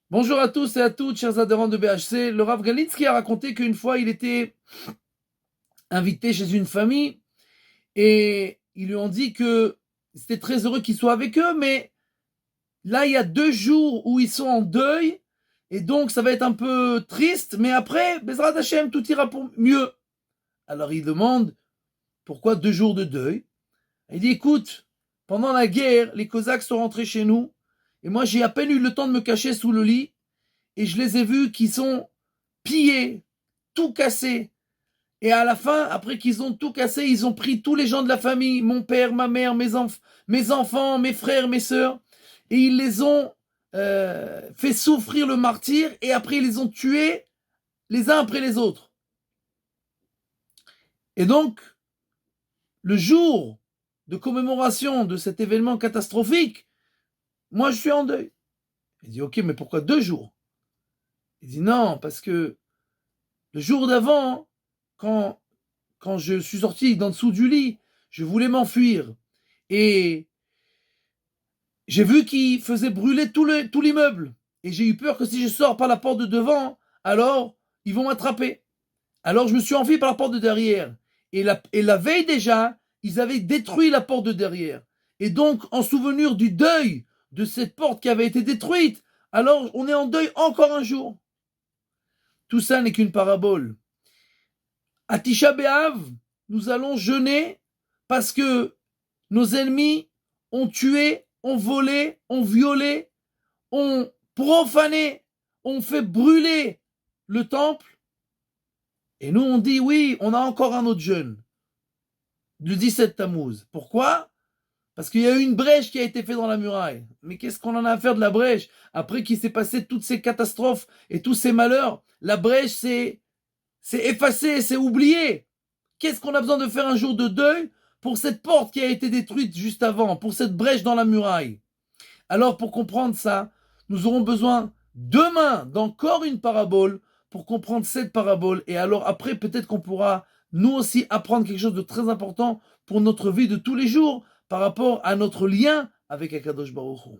Bonjour à tous et à toutes, chers adhérents de BHC. Le Rav Galitsky a raconté qu'une fois il était invité chez une famille et ils lui ont dit que c'était très heureux qu'il soit avec eux, mais là il y a 2 jours où ils sont en deuil et donc ça va être un peu triste, mais après, Bezrat Hashem, tout ira pour mieux. Alors il demande pourquoi 2 jours de deuil. Il dit écoute, pendant la guerre, les Cosaques sont rentrés chez nous et moi j'ai à peine eu le temps de me cacher sous le lit et je les ai vus qui sont pillés, tout cassé. Et à la fin, après qu'ils ont tout cassé, ils ont pris tous les gens de la famille, mon père, ma mère, mes enfants, mes frères, mes sœurs, et ils les ont fait souffrir le martyr, et après ils les ont tués les uns après les autres. Et donc, le jour de commémoration de cet événement catastrophique, moi je suis en deuil. Il dit ok, mais pourquoi 2 jours? Il dit non, parce que le jour d'avant, quand je suis sorti d'en dessous du lit, je voulais m'enfuir. Et j'ai vu qu'il faisait brûler tout l'immeuble. Et j'ai eu peur que si je sors par la porte de devant, alors ils vont m'attraper. Alors je me suis enfui par la porte de derrière. Et la veille déjà, ils avaient détruit la porte de derrière. Et donc, en souvenir du deuil de cette porte qui avait été détruite, alors on est en deuil encore un jour. Tout ça n'est qu'une parabole. À Tisha B'Av, nous allons jeûner parce que nos ennemis ont tué, ont volé, ont violé, ont profané, ont fait brûler le temple. Et nous, on dit oui, on a encore un autre jeûne, du 17 Tammuz. Pourquoi? Parce qu'il y a eu une brèche qui a été faite dans la muraille. Mais qu'est-ce qu'on en a à faire de la brèche? Après qu'il s'est passé toutes ces catastrophes et tous ces malheurs, la brèche, c'est effacé, c'est oublié. Qu'est-ce qu'on a besoin de faire un jour de deuil pour cette porte qui a été détruite juste avant, pour cette brèche dans la muraille? Alors pour comprendre ça, nous aurons besoin demain d'encore une parabole pour comprendre cette parabole. Et alors après, peut-être qu'on pourra nous aussi apprendre quelque chose de très important pour notre vie de tous les jours par rapport à notre lien avec Akadosh Baruch Hu.